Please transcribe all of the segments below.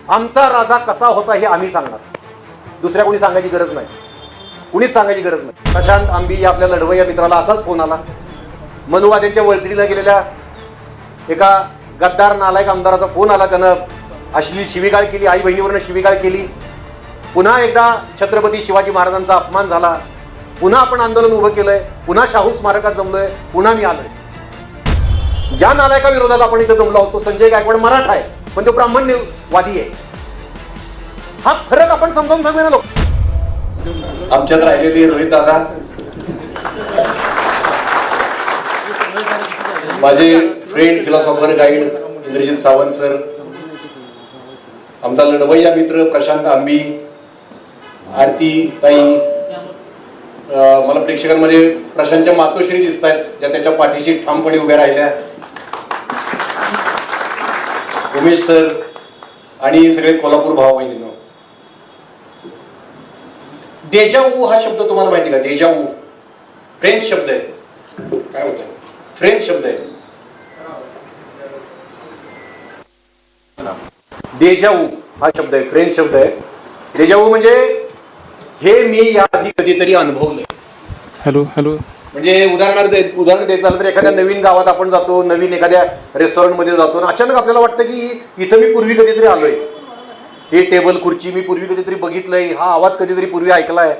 आमचा राजा कसा होता हे आम्ही सांगणार, दुसऱ्या कोणी सांगायची गरज नाही, कुणीच सांगायची गरज नाही. प्रशांत आंबी या आपल्या लढवय्या मित्राला असाच फोन आला. मनुवाद्यांच्या वळचडीला गेलेल्या एका गद्दार नालायक आमदाराचा फोन आला. त्यानं अश्लील शिवीगाळ केली, आई बहिणीवरनं शिवीगाळ केली. पुन्हा एकदा छत्रपती शिवाजी महाराजांचा अपमान झाला. पुन्हा आपण आंदोलन उभं केलंय, पुन्हा शाहू स्मारकात जमलोय, पुन्हा मी आलोय. ज्या नालायका विरोधात आपण इथं जमलो आहोत तो संजय गायकवाड मराठा आहे, पण तो ब्राह्मण्यवादी आहे. हा फरक आपण समजावून सांगणार लोक. आमच्यात राहिलेले रोहित दादा, माझे friend philosopher guide Indrajit Sawant sir, आमचा लढवय्या मित्र प्रशांत आंबी, आरती ताई, मला प्रेक्षकांमध्ये प्रशांतच्या मातोश्री दिसत आहेत ज्या त्याच्या पाठीशी ठामपणे उभ्या राहिल्या, उमेश सर आणि सगळे कोल्हापूर भाव बहिणींनो. देजावू हा शब्द तुम्हाला माहिती का? देजावू फ्रेंच शब्द आहे. काय म्हणतात? फ्रेंच शब्द आहे. देजावू हा शब्द आहे, फ्रेंच शब्द आहे. देजावू म्हणजे हे मी याआधी कधीतरी अनुभवलंय. Hello hello. म्हणजे उदाहरण द्यायचं झालं तर एखाद्या नवीन गावात आपण जातो, नवीन एखाद्या रेस्टॉरंटमध्ये जातो आणि अचानक आपल्याला वाटतं की इथं मी पूर्वी कधीतरी आलोय, हे टेबल खुर्ची मी पूर्वी कधीतरी बघितलंय, हा आवाज कधीतरी पूर्वी ऐकलाय.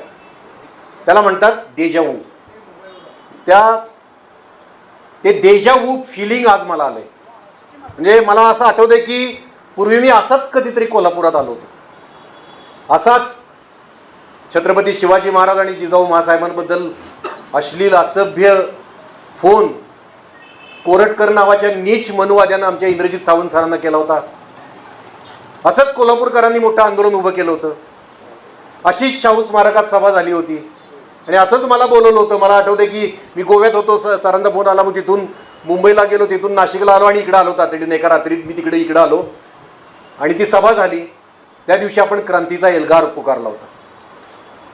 त्याला म्हणतात देजावू. ते देजावू फिलिंग आज मला आलंय. म्हणजे मला असं आठवतंय की पूर्वी मी असाच कधीतरी कोल्हापुरात आलो होतो, असाच छत्रपती शिवाजी महाराज आणि जिजाऊ महासाहेबांबद्दल अश्लील असभ्य फोन कोरटकर नावाच्या नीच मनुवाद्यानं आमच्या इंद्रजित सावंत सरांना केला होता. असंच कोल्हापूरकरांनी मोठं आंदोलन उभं केलं होतं. अशीच शाहू स्मारकात सभा झाली होती आणि असंच मला बोलवलं होतं. मला आठवतंय की मी गोव्यात होतो, सरांचा फोन आला, मग तिथून मुंबईला गेलो, तिथून नाशिकला आलो आणि इकडं आलो. तातडीने एका रात्रीत मी इकडं आलो आणि ती सभा झाली. त्या दिवशी आपण क्रांतीचा एल्गार पुकारला होता.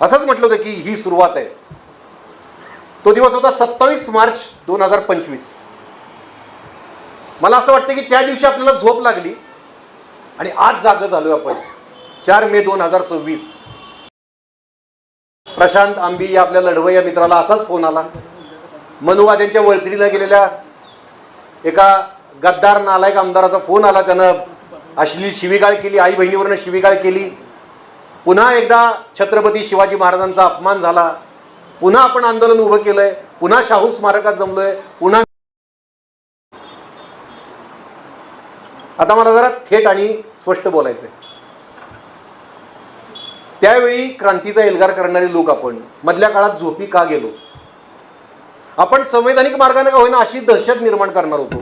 असंच म्हटलं होतं की ही सुरुवात आहे. तो दिवस होता 27 मार्च 2025. मला असं वाटतं की त्या दिवशी आपल्याला झोप लागली आणि आज जागं झालोय आपण. 4 मे 2026. प्रशांत आंबी या आपल्या लढवय्या मित्राला असाच फोन आला. मनुवाद्यांच्या वळचडीला गेलेल्या एका गद्दार नालायक आमदाराचा फोन आला. त्यानं अश्लील शिवीगाळ केली, आई बहिणीवरनं शिवीगाळ केली. पुन्हा एकदा छत्रपती शिवाजी महाराजांचा अपमान झाला. पुन्हा आपण आंदोलन उभं केलंय, पुन्हा शाहू स्मारकात जमलोय, पुन्हा. आता मला जरा थेट आणि स्पष्ट बोलायचंय. त्यावेळी क्रांतीचा एल्गार करणारे लोक आपण मधल्या काळात झोपी का गेलो? आपण संवैधानिक मार्गाने का होईना अशी दहशत निर्माण करणार होतो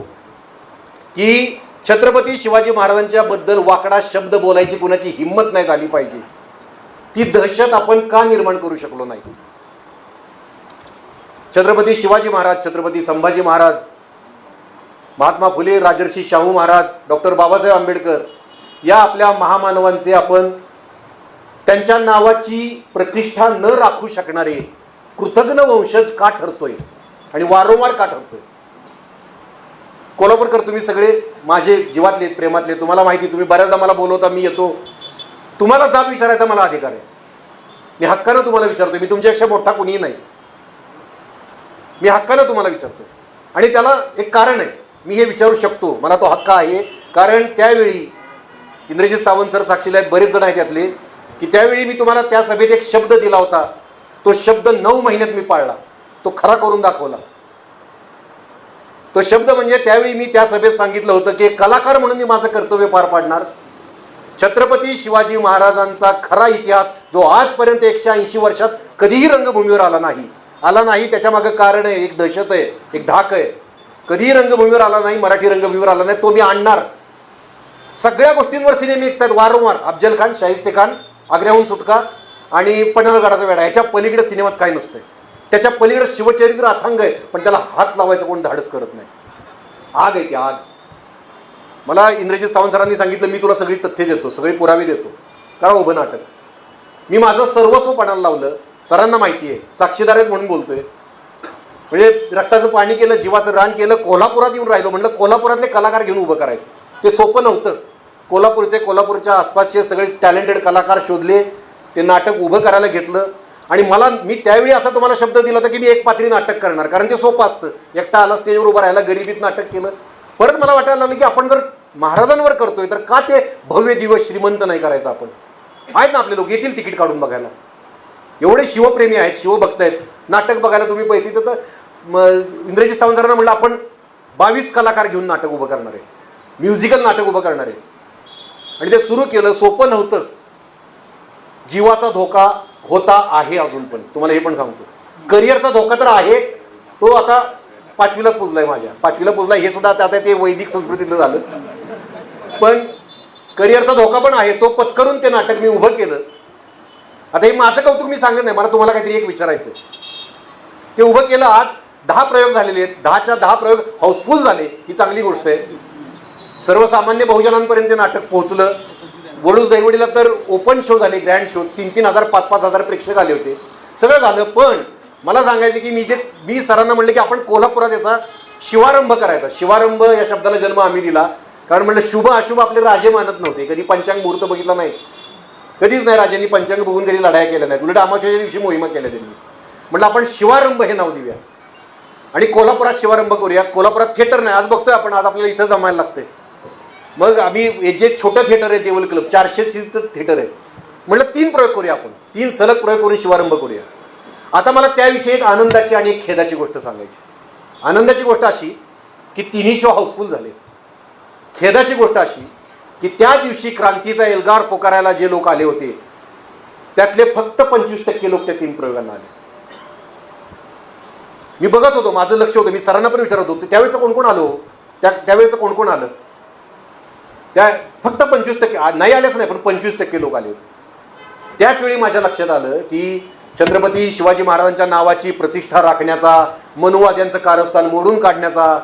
की छत्रपती शिवाजी महाराजांच्या बद्दल वाकडा शब्द बोलायची कुणाची हिंमत नाही झाली पाहिजे. ती दहशत आपण का निर्माण करू शकलो नाही? छत्रपती शिवाजी महाराज, छत्रपती संभाजी महाराज, महात्मा फुले, राजर्षी शाहू महाराज, डॉक्टर बाबासाहेब आंबेडकर या आपल्या महामानवांचे आपण त्यांच्या नावाची प्रतिष्ठा न राखू शकणारे कृतज्ञ वंशज का ठरतोय आणि वारंवार का ठरतोय? कोल्हापूरकर तुम्ही सगळे माझे जीवातले, प्रेमातले, तुम्हाला माहिती, तुम्ही बऱ्याचदा मला बोलवता, मी येतो, तुम्हाला जाब विचारायचा मला अधिकार आहे. मी हक्कानं तुम्हाला विचारतोय. मी तुमच्यापेक्षा मोठा कुणीही नाही. मी हक्कानं तुम्हाला विचारतोय आणि त्याला एक कारण आहे. मी हे विचारू शकतो, मला तो हक्क आहे. कारण त्यावेळी इंद्रजित सावंत सर साक्षीला आहेत, बरेच जण आहेत त्यातले, की त्यावेळी मी तुम्हाला त्या सभेत एक शब्द दिला होता. तो शब्द 9 महिन्यात मी पाळला, तो खरा करून दाखवला. तो शब्द म्हणजे त्यावेळी मी त्या सभेत सांगितलं होतं की कलाकार म्हणून मी माझं कर्तव्य पार पाडणार. छत्रपती शिवाजी महाराजांचा खरा इतिहास जो आजपर्यंत 180 वर्षात कधीही रंगभूमीवर आला नाही, त्याच्या मागं कारण आहे, एक दहशत आहे, एक धाक आहे. कधीही रंगभूमीवर आला नाही, मराठी रंगभूमीवर आला नाही, तो मी आणणार. सगळ्या गोष्टींवर सिनेमे निघतात वारंवार. अफजल खान, शाहिस्ते खान, आग्र्याहून सुटका आणि पन्हाळगडाचा वेढा, ह्याच्या पलीकडे सिनेमात काय नसतंय. त्याच्या पलीकडे शिवचरित्र अथांग आहे, पण त्याला हात लावायचं कोण धाडस करत नाही. आग आहे ती आग. मला इंद्रजित सावंत सरांनी सांगितलं मी तुला सगळी तथ्य देतो, सगळे पुरावे देतो, करा उभं नाटक. मी माझं सर्वस्व पणाला लावलं. सरांना माहिती आहे, साक्षीदार आहेत म्हणून बोलतोय. म्हणजे रक्ताचं पाणी केलं, जीवाचं रान केलं, कोल्हापुरात येऊन राहिलो. म्हणलं कोल्हापुरातले कलाकार घेऊन उभं करायचं, ते सोपं नव्हतं. कोल्हापूरच्या आसपासचे सगळे टॅलेंटेड कलाकार शोधले, ते नाटक उभं करायला घेतलं. आणि मी त्यावेळी असा तुम्हाला शब्द दिला होता की मी एक पात्री नाटक करणार, कारण ते सोपं असतं, एकटा आला स्टेजवर उभं राहायला. गरिबीत नाटक केलं. परत मला वाटायला लागलं की आपण जर महाराजांवर करतोय तर का ते भव्य दिवस श्रीमंत नाही करायचं आपण. आहेत ना आपले लोक, येतील तिकीट काढून बघायला. एवढे शिवप्रेमी आहेत, शिवभक्त आहेत. नाटक बघायला तुम्ही पैसे देता. इंद्रजित सावंत सरांना म्हटलं आपण 22 कलाकार घेऊन नाटक उभं करणार आहे, म्युझिकल नाटक उभं करणार आहे. आणि ते सुरू केलं. सोपं नव्हतं. जीवाचा धोका होता, आहे अजून पण. तुम्हाला हे पण सांगतो, करिअरचा धोका तर आहे. तो आता 5वीलाच पुजलाय, माझ्या 5वीला पुजलाय. हे सुद्धा आता ते वैदिक संस्कृतीतलं झालं. पण करिअरचा धोका पण आहे. तो पत्करून ते नाटक मी उभं केलं. आता हे माझं कौतुक मी सांगत नाही, मला तुम्हाला काहीतरी एक विचारायचं. ते उभं केलं. आज 10 प्रयोग झालेले आहेत. 10च्या 10 प्रयोग हाऊसफुल झाले. ही चांगली गोष्ट आहे. सर्वसामान्य बहुजनांपर्यंत ते नाटक पोहोचलं. वडूज दहिवडीला तर ओपन शो झाले, ग्रँड शो. 3-3 हजार 5-5 हजार प्रेक्षक आले होते. सगळं झालं. पण मला सांगायचं की मी सरांना म्हणलं की आपण कोल्हापुरात याचा शिवारंभ करायचा. शिवारंभ या शब्दाला जन्म आम्ही दिला, कारण म्हणलं शुभ अशुभ आपले राजे मानत नव्हते. कधी पंचांग मुहूर्त बघितला नाही, कधीच नाही. राजांनी पंचांग बघून कधी लढाया केल्या नाहीत. उलट अमावास्येच्या दिवशी मोहिमा केल्या त्यांनी. म्हटलं आपण शिवारंभ हे नाव देऊया आणि कोल्हापुरात शिवारंभ करूया. कोल्हापुरात थिएटर नाही, आज बघतोय आपण. आज आपल्याला इथं जमायला लागतंय. मग आम्ही जे छोटं थिएटर आहे देवल क्लब, 400 सीटर थिएटर आहे. म्हटलं 3 प्रयोग करूया आपण. 3 सलग प्रयोग करून शिवारंभ करूया. आता मला त्याविषयी एक आनंदाची आणि एक खेदाची गोष्ट सांगायची. आनंदाची गोष्ट अशी की 3ही शो हाऊसफुल झाले. खेदाची गोष्ट अशी की त्या दिवशी क्रांतीचा एल्गार पोकारायला जे लोक आले होते त्यातले फक्त 25% लोक त्या 3 प्रयोगांना आले. मी बघत होतो, माझं लक्ष होतं. मी सरांना पण विचारत होतो त्यावेळेचं कोण कोण आलो, त्यावेळेचं कोण कोण आलं. त्या फक्त 25% नाही आलेच नाही, पण 25% लोक आले होते. त्याच वेळी माझ्या लक्षात आलं की छत्रपती शिवाजी महाराजांच्या नावाची प्रतिष्ठा राखण्याचा, मनुवाद्यांचं कारस्थान मोडून काढण्याचा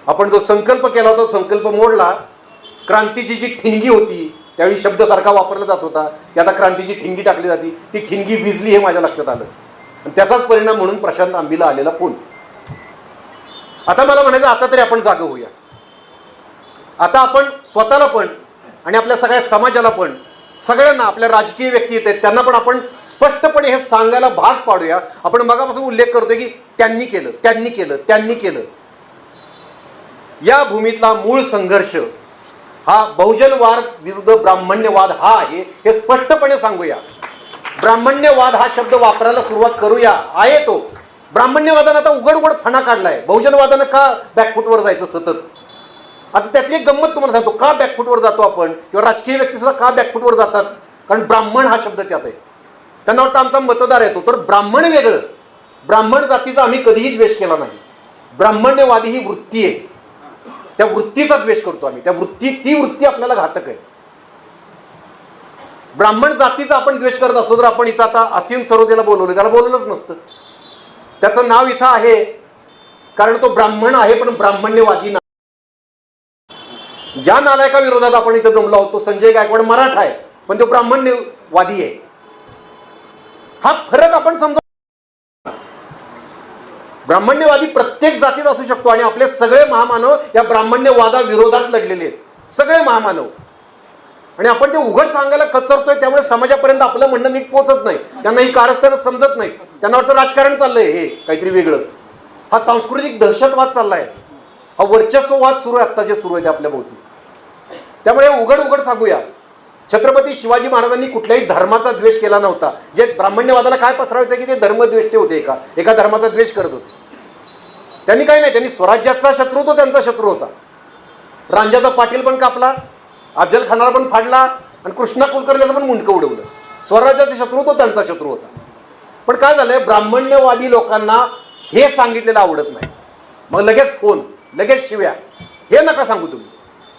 आपण जो संकल्प केला होता, संकल्प मोडला. क्रांतीची जी ठिणगी होती, त्यावेळी शब्द सारखा वापरला जात होता की आता क्रांतीची ठिणगी टाकली जाते, ती ठिणगी विजली हे माझ्या लक्षात आलं. आणि त्याचाच परिणाम म्हणून प्रशांत आंबीला आलेला फोन. आता मला म्हणायचं, आता तरी आपण जागं होऊया. आता आपण स्वतःला पण आणि आपल्या सगळ्या समाजाला पण, सगळ्यांना, आपल्या राजकीय व्यक्ती आहेत त्यांना पण आपण स्पष्टपणे हे सांगायला भाग पाडूया. आपण मगापासून उल्लेख करतोय की त्यांनी केलं, त्यांनी केलं, त्यांनी केलं. या भूमीतला मूळ संघर्ष हा बहुजनवाद विरुद्ध ब्राह्मण्यवाद हा आहे, हे स्पष्टपणे सांगूया. ब्राह्मण्यवाद हा शब्द वापरायला सुरुवात करूया. आहे तो ब्राह्मण्यवादानं आता उघड उघड फणा काढलाय. बहुजनवादानं का बॅकफुटवर जायचं सतत. आता त्यातली एक गंमत तुम्हाला सांगतो, का बॅकफुटवर जातो आपण, किंवा राजकीय व्यक्ती सुद्धा का बॅकफुटवर जातात. कारण ब्राह्मण हा शब्द त्यात आहे. त्यांना वाटतं आमचा मतदार येतो. तर ब्राह्मण वेगळं, ब्राह्मण जातीचा आम्ही कधीही द्वेष केला नाही. ब्राह्मण्यवादी ही वृत्ती आहे, त्या वृत्तीचा द्वेष करतो आम्ही. ती वृत्ती आपल्याला घातक आहे. ब्राह्मण जातीचा आपण द्वेष करत असतो तर आपण इथं आता असीम सरोदेला बोलवलं, त्याला बोलवलंच नसतं. त्याचं नाव इथं आहे कारण तो ब्राह्मण आहे, पण ब्राह्मण्यवादी नाही. ज्या नालायका विरोधात आपण इथं जमलो आहोत तो संजय गायकवाड मराठा आहे, पण तो ब्राह्मण्यवादी आहे. हा फरक आपण समजा. ब्राह्मण्यवादी प्रत्येक जातीत असू शकतो आणि आपले सगळे महामानव या ब्राह्मण्यवादा विरोधात लढलेले आहेत, सगळे महामानव. आणि आपण ते उघड सांगायला कचरतोय, त्यामुळे समाजापर्यंत आपलं म्हणणं नीट पोहोचत नाही. त्यांना ही कारस्थानं समजत नाही. त्यांना वाटतं राजकारण चाललंय हे काहीतरी वेगळं. हा सांस्कृतिक दहशतवाद चाललाय, हा वर्चस्ववाद सुरू आहे आत्ता जे सुरू आहे ते आपल्या भोवती. त्यामुळे उघड उघड सांगूया, छत्रपती शिवाजी महाराजांनी कुठल्याही धर्माचा द्वेष केला नव्हता. जे ब्राह्मण्यवादाला काय पसरवायचं की ते धर्मद्वेष्टे होते, एका धर्माचा द्वेष करत होते. त्यांनी काही नाही, त्यांनी स्वराज्याचा शत्रू तो त्यांचा शत्रू होता. रांजाचा पाटील पण कापला, अफजल खानाला पण फाडला आणि कृष्णा कुलकर्णीचं पण मुंडकं उडवलं. स्वराज्याचा शत्रू तो त्यांचा शत्रू होता. पण काय झालंय, ब्राह्मण्यवादी लोकांना हे सांगितलेलं आवडत नाही. मग लगेच फोन, लगेच शिव्या. हे नका सांगू तुम्ही,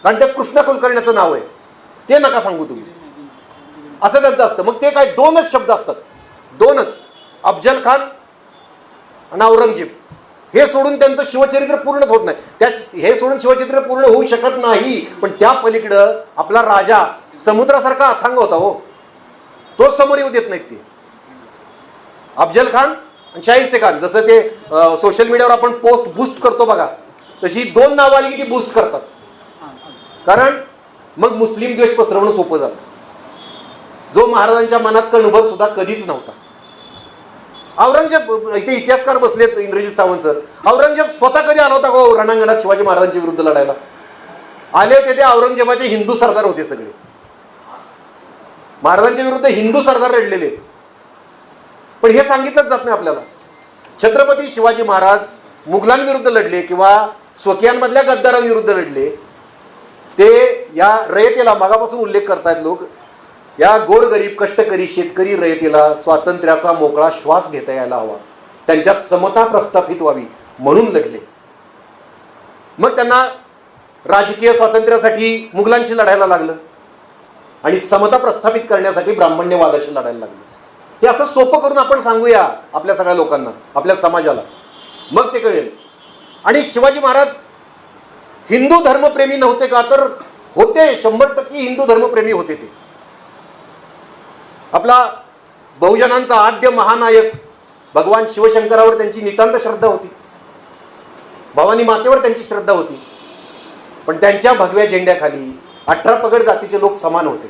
कारण ते कृष्णा कुलकर्णीचं नाव आहे, ते नका सांगू तुम्ही, असं त्यांचं असतं. मग ते काय 2च शब्द असतात, 2च, अफजल खान आणि औरंगजेब. हे सोडून त्यांचं शिवचरित्र पूर्णच होत नाही. हे सोडून शिवचरित्र पूर्ण होऊ शकत नाही. पण त्या पलीकडं आपला राजा समुद्रासारखा अथांग होता हो, तो समोर येऊ देत नाहीत ते. अफजल खान आणि शाहिस्ते खान, जसं ते सोशल मीडियावर आपण पोस्ट बूस्ट करतो बघा, तशी 2 नावं आली की ती बूस्ट करतात. कारण मग मुस्लिम द्वेष पसरवणं सोपं जातं, जो महाराजांच्या मनात कणभर सुद्धा कधीच नव्हता. औरंगजेब, इथे इतिहासकार बसलेत इंद्रजित सावंत सर, औरंगजेब स्वतः कधी आला होता हो रणांगणात शिवाजी महाराजांच्या विरुद्ध लढायला? आले होते ते औरंगजेबाचे हिंदू सरदार होते सगळे, महाराजांच्या विरुद्ध हिंदू सरदार लढलेले आहेत. पण हे सांगितलंच जात नाही आपल्याला. छत्रपती शिवाजी महाराज मुघलांविरुद्ध लढले किंवा स्वकीयांमधल्या गद्दारांविरुद्ध लढले, ते या रयतेला मागापासून उल्लेख करतायत लोक, या गोरगरीब कष्टकरी शेतकरी रयतेला स्वातंत्र्याचा मोकळा श्वास घेता यायला हवा, त्यांच्यात समता प्रस्थापित व्हावी म्हणून लढले. मग त्यांना राजकीय स्वातंत्र्यासाठी मुघलांशी लढायला लागलं आणि समता प्रस्थापित करण्यासाठी ब्राह्मण्यवादाशी लढायला लागलं. हे असं सोपं करून आपण सांगूया आपल्या सगळ्या लोकांना, आपल्या समाजाला, मग ते कळेल. आणि शिवाजी महाराज हिंदू धर्मप्रेमी नव्हते का? तर होते, 100% हिंदू धर्मप्रेमी होते. ते आपला बहुजनांचा आद्य महानायक भगवान शिवशंकरावर त्यांची नितांत श्रद्धा होती, भवानी मातेवर त्यांची श्रद्धा होती. पण त्यांच्या भगव्या झेंड्याखाली 18 पगड जातीचे लोक समान होते.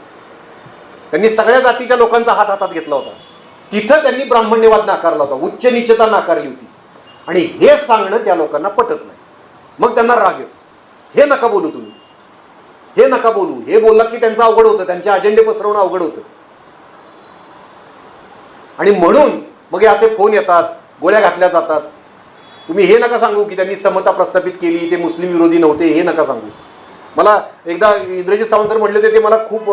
त्यांनी सगळ्या जातीच्या लोकांचा हात हातात घेतला होता. तिथं त्यांनी ब्राह्मण्यवाद नाकारला होता, उच्च नीचता नाकारली होती. आणि हे सांगणं त्या लोकांना पटत नाही. मग त्यांना राग येतो, हे नका बोलू तुम्ही, हे नका बोलू. हे बोललात की त्यांचं अवघड होतं, त्यांचे अजेंडे पसरवणं अवघड होतं. आणि म्हणून मग हे असे फोन येतात, गोळ्या घातल्या जातात. तुम्ही हे नका सांगू की त्यांनी समता प्रस्थापित केली, ते मुस्लिम विरोधी नव्हते, हे नका सांगू. मला एकदा इंद्रजित सावंत सर म्हटले होते, ते मला खूप,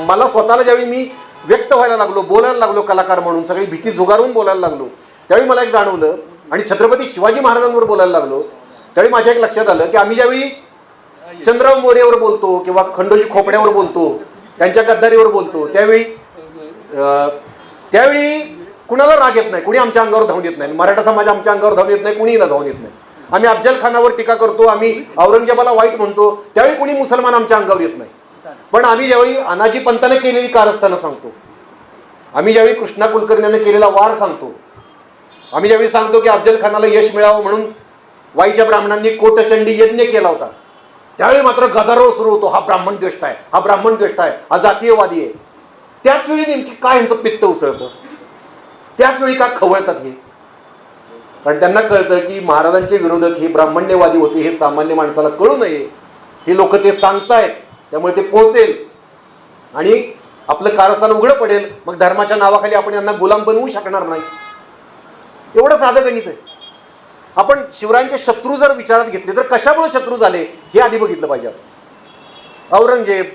मला स्वतःला ज्यावेळी मी व्यक्त व्हायला लागलो, बोलायला लागलो कलाकार म्हणून, सगळी भीती झुगारून बोलायला लागलो, त्यावेळी मला एक जाणवलं. आणि छत्रपती शिवाजी महाराजांवर बोलायला लागलो त्यावेळी माझ्या एक लक्षात आलं की आम्ही ज्यावेळी चंद्रराव मोरेवर बोलतो किंवा खंडोजी खोपड्यावर बोलतो, त्यांच्या गद्दारीवर बोलतो, त्यावेळी कुणाला राग येत नाही, कुणी आमच्या अंगावर धावून येत नाही. मराठा समाज आमच्या अंगावर धावून येत नाही, कुणीही धावून येत नाही. आम्ही अफजल खानावर टीका करतो, आम्ही औरंगजेबाला वाईट म्हणतो, त्यावेळी कुणी मुसलमान आमच्या अंगावर येत नाही. पण आम्ही ज्यावेळी अनाजी पंताने केलेली कारस्थानं सांगतो, आम्ही ज्यावेळी कृष्णा कुलकर्णीने केलेला वार सांगतो, आम्ही ज्यावेळी सांगतो की अफजल खानाला यश मिळावं म्हणून वाईच्या ब्राह्मणांनी कोटचंडी यज्ञ केला होता, त्यावेळी मात्र गदारोळ सुरू होतो, हा ब्राह्मण द्वेष्ट आहे, हा ब्राह्मण द्वेष्ट आहे, हा जातीयवादी आहे. त्याच वेळी नेमकी काय यांचं पित्त उसळतं, त्याच वेळी का खवळतात हे? कारण त्यांना कळतं की महाराजांचे विरोधक हे ब्राह्मण्यवादी होते, हे सामान्य माणसाला कळू नये. हे लोक ते सांगतायत, त्यामुळे ते पोहोचेल आणि आपलं कारस्थान उघडं पडेल. मग धर्माच्या नावाखाली आपण यांना गुलाम बनवू शकणार नाही. एवढं साधं गणित आहे. आपण शिवरायांचे शत्रू जर विचारात घेतले तर कशामुळे शत्रू झाले हे आधी बघितलं पाहिजे. औरंगजेब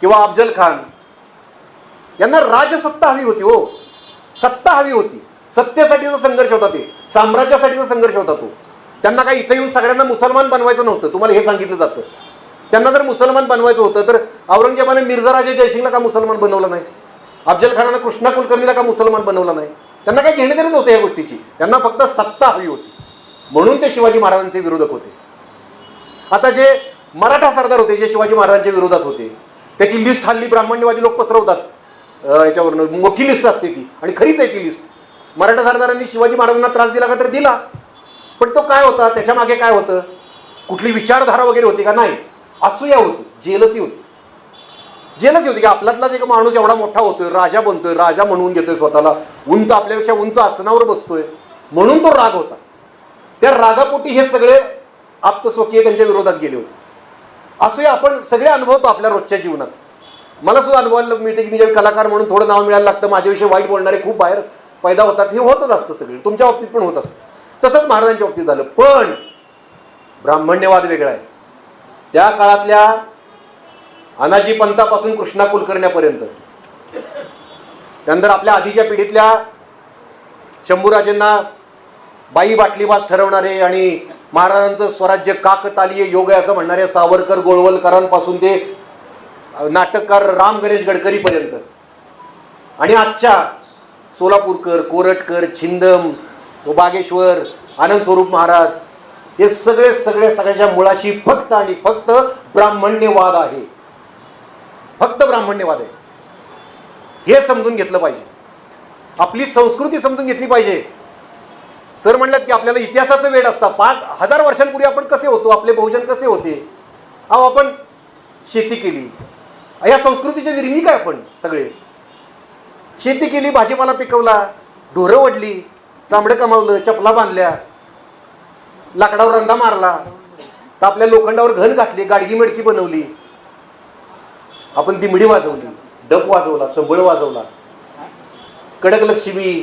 किंवा अफजल खान यांना राजसत्ता हवी होती, हो, सत्ता हवी होती. सत्तेसाठीचा संघर्ष होता, ते साम्राज्यासाठीचा संघर्ष होता तो. त्यांना काही इथं येऊन सगळ्यांना मुसलमान बनवायचं नव्हतं. तुम्हाला हे सांगितलं जातं. त्यांना जर मुसलमान बनवायचं होतं तर औरंगजेबाने मिर्झा राजे जयसिंगला का मुसलमान बनवलं नाही? अफजल खानानं कृष्णा कुलकर्णीला का मुसलमान बनवलं नाही? त्यांना काही घेणे देणे नव्हते या गोष्टीची. त्यांना फक्त सत्ता हवी होती, म्हणून ते शिवाजी महाराजांचे विरोधक होते. आता जे मराठा सरदार होते, जे शिवाजी महाराजांच्या विरोधात होते, त्याची लिस्ट हल्ली ब्राह्मण्यवादी लोक पसरवतात. याच्यावरनं मोठी लिस्ट असते ती, आणि खरीच आहे ती लिस्ट. मराठा सरदारांनी शिवाजी महाराजांना त्रास दिला का? तर दिला. पण तो काय होता, त्याच्या मागे काय होतं? कुठली विचारधारा वगैरे होती का? नाही. असूया होती, जेलसी होती. जेलसी होती की आपल्यातलाच एक माणूस एवढा मोठा होतोय, राजा बनतोय, राजा म्हणून घेतोय स्वतःला, उंच, आपल्यापेक्षा उंच आसनावर बसतोय, म्हणून तो राग होता. त्या रागापोटी हे सगळे आप्तस्वकीय त्यांच्या विरोधात गेले होते. असूया आपण सगळे अनुभवतो आपल्या रोजच्या जीवनात. मला सुद्धा अनुभवायला मिळते की मी ज्यावेळी कलाकार म्हणून थोडं नाव मिळायला लागतं, माझ्याविषयी वाईट बोलणारे खूप बाहेर पैदा होतात. हे होतच असतं सगळे, तुमच्या बाबतीत पण होत असतं. तसंच महाराजांच्या बाबतीत झालं. पण ब्राह्मण्यवाद वेगळा आहे. त्या काळातल्या अनाजी पंतापासून कृष्णा कुलकर्ण्यापर्यंत, त्यानंतर आपल्या आधीच्या पिढीतल्या शंभूराजेंना बाई बाटलीबाज ठरवणारे आणि महाराजांचं स्वराज्य काकतालीय योग आहे असं म्हणणारे सावरकर गोळवलकरांपासून ते नाटककार राम गणेश गडकरीपर्यंत, आणि आजच्या सोलापूरकर, कोरटकर, छिंदम, बागेश्वर, आनंद स्वरूप महाराज, हे सगळ्याच्या मुळाशी फक्त आणि फक्त ब्राह्मण्यवाद आहे. फक्त ब्राह्मण्यवाद आहे. हे समजून घेतलं पाहिजे. आपली संस्कृती समजून घेतली पाहिजे. सर म्हणलात की आपल्याला इतिहासाचं वेड असतं. 5000 वर्षांपूर्वी आपण कसे होतो, आपले बहुजन कसे होते. अहो, आपण शेती केली. या संस्कृतीच्या निर्मी काय आपण सगळे शेती केली, भाजीपाला पिकवला, ढोरं वडली, चांबडं कमावलं, चपला बांधल्या, लाकडावर रंधा मारला, तर आपल्या लोखंडावर घन घातली, गाडगी मेडकी बनवली, आपण दिमडी वाजवली, डप वाजवला, संबळ वाजवला, कडक लक्ष्मी,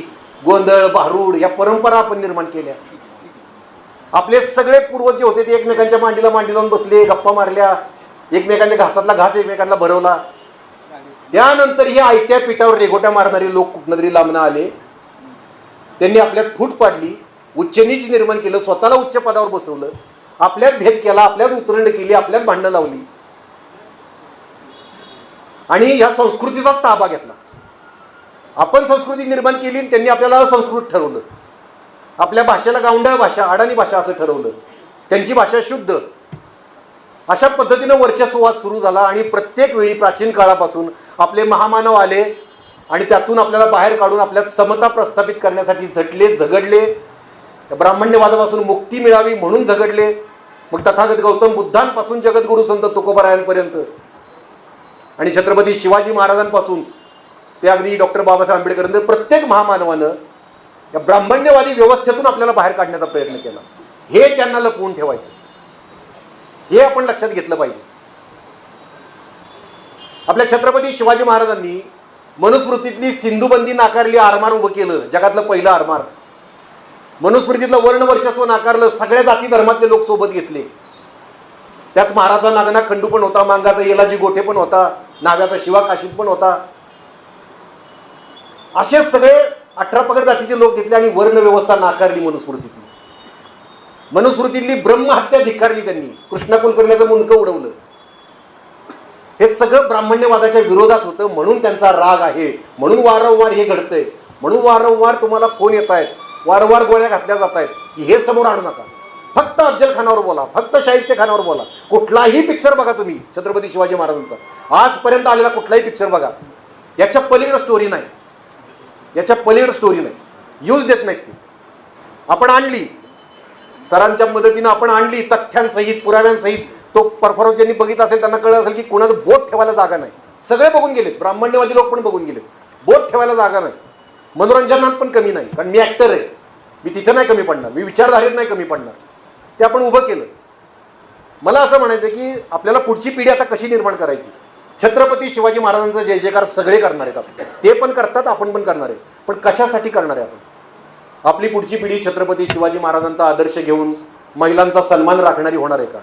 गोंधळ, भारूड या परंपरा आपण निर्माण केल्या. आपले सगळे पूर्वज जे होते ते एकमेकांच्या मांडीला मांडी लावून बसले, गप्पा मारल्या, एकमेकांच्या घासातला घास एकमेकांना भरवला. त्यानंतर ही आयत्या पिठावर रेघोट्या मारणारे लोक कुठनं तरी लांबणं आले. त्यांनी आपल्यात फूट पाडली, उच्च नीच निर्माण केलं, स्वतःला उच्च पदावर बसवलं, आपल्यात भेद केला, आपल्यात उतरंड केली, आपल्यात भांडणं लावली आणि या संस्कृतीचाच ताबा घेतला. आपण संस्कृती निर्माण केली, त्यांनी आपल्याला असंस्कृत ठरवलं. आपल्या भाषेला गावंढळ भाषा, अडाणी भाषा असं ठरवलं, त्यांची भाषा शुद्ध. अशा पद्धतीनं वर्चस्ववाद सुरू झाला आणि प्रत्येक वेळी प्राचीन काळापासून आपले महामानव आले आणि त्यातून आपल्याला बाहेर काढून आपल्यात समता प्रस्थापित करण्यासाठी झटले, झगडले. ब्राह्मण्यवादापासून मुक्ती मिळावी म्हणून झगडले. मग तथागत गौतम बुद्धांपासून जगद्गुरु संत तुकोबारायांपर्यंत आणि छत्रपती शिवाजी महाराजांपासून ते अगदी डॉक्टर बाबासाहेब आंबेडकरांपर्यंत प्रत्येक महामानवानं या ब्राह्मण्यवादी व्यवस्थेतून आपल्याला बाहेर काढण्याचा प्रयत्न केला. हे त्यांना लपवून ठेवायचं, हे आपण लक्षात घेतलं पाहिजे. आपल्या छत्रपती शिवाजी महाराजांनी मनुस्मृतीतली सिंधुबंदी नाकारली, आरमार उभं केलं, जगातलं पहिलं आरमार. मनुस्मृतीतलं वर्णवर्चस्व नाकारलं, सगळ्या जाती धर्मातले लोक सोबत घेतले. त्यात महाराजा नागना खंडू पण होता, मांगाचा येलाजी गोठे पण होता, नाव्याचा शिवा काशीद पण होता. असे सगळे 18 पगड जातीचे लोक घेतले आणि वर्ण व्यवस्था नाकारली मनुस्मृतीतली. मनुस्मृतीतली ब्रह्महत्या धिक्कारली त्यांनी, कृष्णा कुलकर्ण्याचं मुंडकं उडवलं. हे सगळं ब्राह्मण्यवादाच्या विरोधात होतं, म्हणून त्यांचा राग आहे, म्हणून वारंवार हे घडतंय, म्हणून वारंवार तुम्हाला फोन येत आहेत, वारंवार गोळ्या घातल्या जात आहेत की हे समोर आणू नका, फक्त अफजल खानावर बोला, फक्त शाहिस्ते खानावर बोला. कुठलाही पिक्चर बघा तुम्ही छत्रपती शिवाजी महाराजांचा, आजपर्यंत आलेला कुठलाही पिक्चर बघा, याच्या पलीकडे स्टोरी नाही, याच्या पलीकडे स्टोरी नाही, यूज देत नाहीत ते. आपण आणली सरांच्या मदतीनं, आपण आणली तथ्यांसहित, पुराव्यांसहित. तो परफॉर्मन्स ज्यांनी बघितला असेल त्यांना कळलं असेल की कोणाचं बोट ठेवायला जागा नाही. सगळे बघून गेलेत, ब्राह्मण्यवादी लोक पण बघून गेलेत, बोट ठेवायला जागा नाही. मनोरंजनात पण कमी नाही, कारण मी ॲक्टर आहे, मी तिथं नाही कमी पडणार, मी विचारधारेत नाही कमी पडणार. ते आपण उभं केलं. मला असं म्हणायचं की आपल्याला पुढची पिढी आता कशी निर्माण करायची. छत्रपती शिवाजी महाराजांचा जय जयकार सगळे करणार आहेत, आपण ते पण करतात, आपण पण करणार आहे. पण कशासाठी करणार आहे आपण? आपली पुढची पिढी छत्रपती शिवाजी महाराजांचा आदर्श घेऊन महिलांचा सन्मान राखणारी होणार आहे का?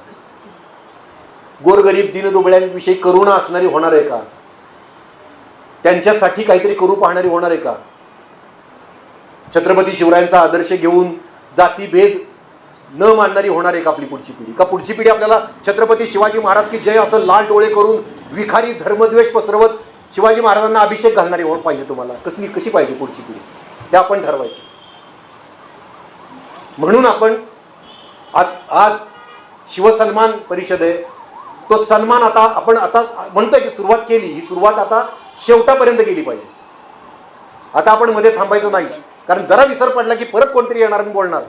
गोरगरीब दीनदुबळ्यांविषयी करुणा असणारी होणार आहे का? त्यांच्यासाठी काहीतरी करू पाहणारी होणार आहे का? छत्रपती शिवरायांचा आदर्श घेऊन जातीभेद न मानणारी होणार आहे का आपली पुढची पिढी? का पुढची पिढी आपल्याला छत्रपती शिवाजी महाराज की जय असं लाल डोळे करून विखारी धर्मद्वेष पसरवत शिवाजी महाराजांना अभिषेक घालणारी होण पाहिजे? तुम्हाला कशी पाहिजे पुढची पिढी हे आपण ठरवायचं. म्हणून आपण आज शिवसन्मान परिषद आहे, तो सन्मान आपण म्हणतोय की सुरुवात केली, ही सुरुवात आता शेवटापर्यंत गेली पाहिजे. आता आपण मध्ये थांबायचं नाही, कारण जरा विसर पडला की परत कोणतरी येणार आणि बोलणार.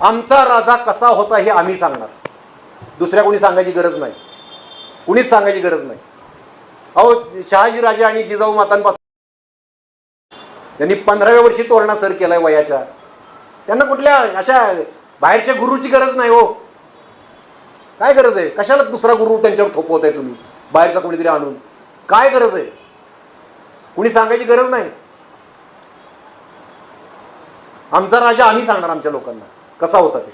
आमचा राजा कसा होता हे आम्ही सांगणार, दुसऱ्या कोणी सांगायची गरज नाही, कुणीच सांगायची गरज नाही. अहो शहाजी राजे आणि जिजाऊ मातांपासून त्यांनी 15व्या वर्षी तोरणा सर केलाय वयाच्या. त्यांना कुठल्या अशा बाहेरच्या गुरुची गरज नाही हो. काय गरज आहे? कशाला दुसरा गुरु त्यांच्यावर थोपवताय तुम्ही, बाहेरचा कोणीतरी आणून? काय गरज आहे? कुणी सांगायची गरज नाही. आमचा राजा आम्ही सांगणार आमच्या लोकांना कसा होता ते.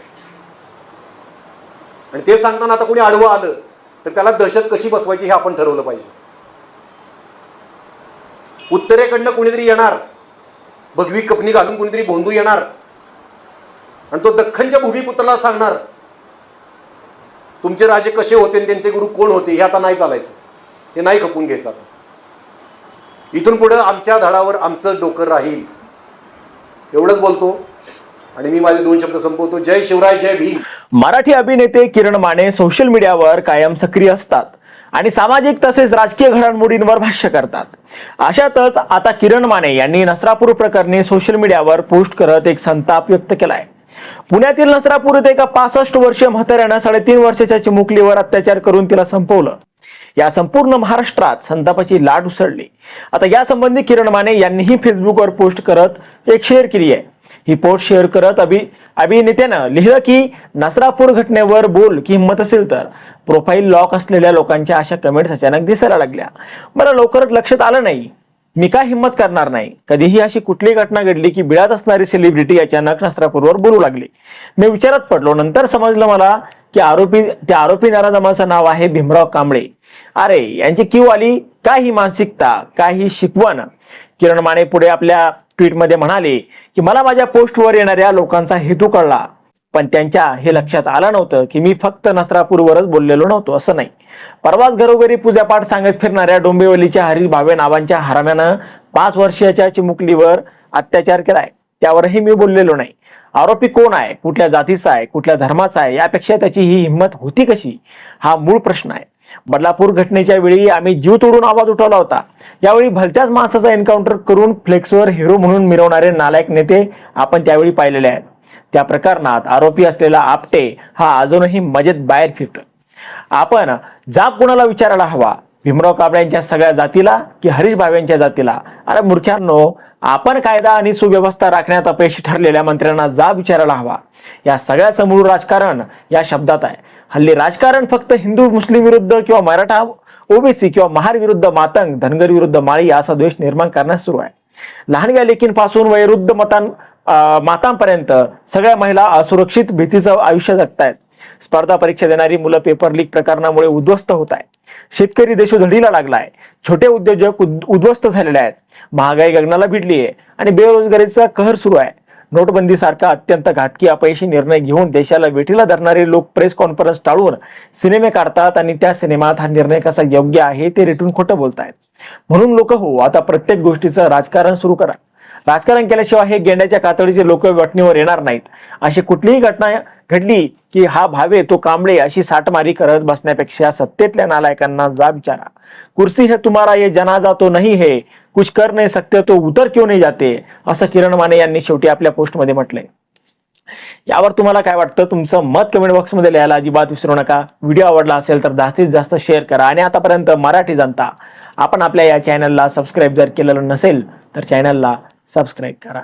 आणि ते सांगताना आता कोणी आडवं आलं तर त्याला दहशत कशी बसवायची हे आपण ठरवलं पाहिजे. उत्तरेकडनं कुणीतरी येणार, भगवी कपनी घालून कुणीतरी भोंदू येणार आणि तो दख्खनच्या भूमिपुत्राला सांगणार तुमचे राजे कसे होते आणि त्यांचे गुरु कोण होते. हे आता नाही चालायचं, हे नाही खपून घ्यायचं. आता इथून पुढे आमच्या धडावर आमचं डोकं राहील, एवढंच बोलतो आणि मी माझे 2 शब्द संपवतो. जय शिवराय, जय भीम. मराठी अभिनेते किरण माने सोशल मीडियावर कायम सक्रिय असतात आणि सामाजिक तसेच राजकीय घडामोडींवर भाष्य करतात. अशातच आता किरण माने यांनी नसरापूर प्रकरणी सोशल मीडियावर पोस्ट करत एक संताप व्यक्त केलाय. पुण्यातील नसरापूर येथे एका 65 वर्षीय म्हाताऱ्यानं 3.5 वर्षाच्या चिमुकलीवर अत्याचार करून तिला संपवलं. या संपूर्ण महाराष्ट्रात संतापाची लाट उसळली. आता या संबंधी किरण माने यांनीही फेसबुकवर पोस्ट करत एक शेअर केली आहे. ही पोस्ट शेअर करत अभिनेत्यानं लिहिलं की नसरापूर घटनेवर बोल की हिंमत असेल तर. प्रोफाईल लॉक असलेल्या लोकांच्या अशा कमेंट्स अचानक दिसायला लागल्या. मला लवकरच लक्षात आलं नाही, मी काय हिंमत करणार नाही. कधीही अशी कुठली घटना घडली की बिळात असणारी सेलिब्रिटी अचानक नसरापूरवर बोलू लागली. मी विचारात पडलो. नंतर समजलं मला की त्या आरोपी नराधमाचं नाव आहे भीमराव कांबळे. अरे यांची क्यू आली. काय ही मानसिकता, काय ही शिकवण. किरण माने पुढे आपल्या ट्विटमध्ये म्हणाले की मला माझ्या पोस्टवर येणाऱ्या लोकांचा हेतू कळला, पण त्यांच्या हे लक्षात आलं नव्हतं की मी फक्त नसरापूरवरच बोललेलो नव्हतो असं नाही. परवाच घरोघरी पूजापाठ सांगत फिरणाऱ्या डोंबिवलीच्या हरीश भावे नावांच्या हराम्यानं 5 वर्षाच्या चिमुकलीवर अत्याचार केलाय, त्यावरही मी बोललेलो नाही. आरोपी कोण आहे, कुठल्या जातीचा आहे, कुठल्या धर्माचा आहे, यापेक्षा त्याची ही हिंमत होती कशी, हा मूळ प्रश्न आहे. बदलापूर घटनेच्या वेळी आम्ही जीव तोडून आवाज उठवला होता. यावेळी भलत्याच माणसाचा एन्काउंटर करून फ्लेक्सवर हिरो म्हणून मिरवणारे नालायक नेते आपण त्यावेळी पाहिलेले आहेत. त्या प्रकरणात आरोपी असलेला आपटे हा अजूनही मजेत बाहेर फिरतो. आपण जाब कोणाला विचारायला हवा, भीमराव कांबळेंच्या सगळ्या जातीला की हरीश भावेंच्या जातीला? अरे मूर्खांनो, आपण कायदा आणि सुव्यवस्था राखण्यात अपयशी ठरलेल्या मंत्र्यांना जाब विचारायला हवा. या सगळ्याचं मूळ राजकारण या शब्दात आहे. हल्ली राजकारण फक्त हिंदू मुस्लिम विरुद्ध किंवा मराठा ओबीसी किंवा महार विरुद्ध मातंग, धनगर विरुद्ध माळी असा द्वेष निर्माण करण्यास सुरू आहे. लहानग्या लेकींपासून वयोवृद्ध मातांपर्यंत सगळ्या महिला असुरक्षित भीतीचं आयुष्य जगतायत. स्पर्धा परीक्षा देणारी मुलं पेपर लीक प्रकरणामुळे उद्ध्वस्त होत आहे. शेतकरी देशोधडीला लागलाय. छोटे उद्योजक उद्ध्वस्त झालेले आहेत. महागाई गगनाला भिडली आहे आणि बेरोजगारीचा कहर सुरू आहे. नोटबंदी सारखा अत्यंत घातकी अपयशी निर्णय घेऊन देशाला वेठीला धरणारे लोक प्रेस कॉन्फरन्स टाळून सिनेमे काढतात आणि त्या सिनेमात हा निर्णय कसा योग्य आहे ते रेटून खोटं बोलतायत. म्हणून लोक हो, आता प्रत्येक गोष्टीचं राजकारण सुरू करा. राजकारण केल्याशिवाय हे गेंड्याच्या कातडीचे लोक वटणीवर येणार नाहीत. अशी कुठलीही घटना घडली की हा भावे तो कांबळे अशी साठमारी करत बसण्यापेक्षा सत्तेतल्या नालायकांना जाब विचारा. कुर्सी है तुम्हारा, ये जनाजा तो नहीं है, कुछ कर नहीं सकते तो उतर क्यों नहीं जाते, असं किरण माने यांनी शेवटी आपल्या पोस्टमध्ये म्हटलंय. यावर तुम्हाला काय वाटतं? तुमचं मत कमेंट बॉक्समध्ये लिहायला अजिबात विसरू नका. व्हिडिओ आवडला असेल तर जास्तीत जास्त शेअर करा. आणि आतापर्यंत मराठी जनता, आपण आपल्या या चॅनलला सबस्क्राईब जर केलेलं नसेल तर चॅनलला सबस्क्राईब करा.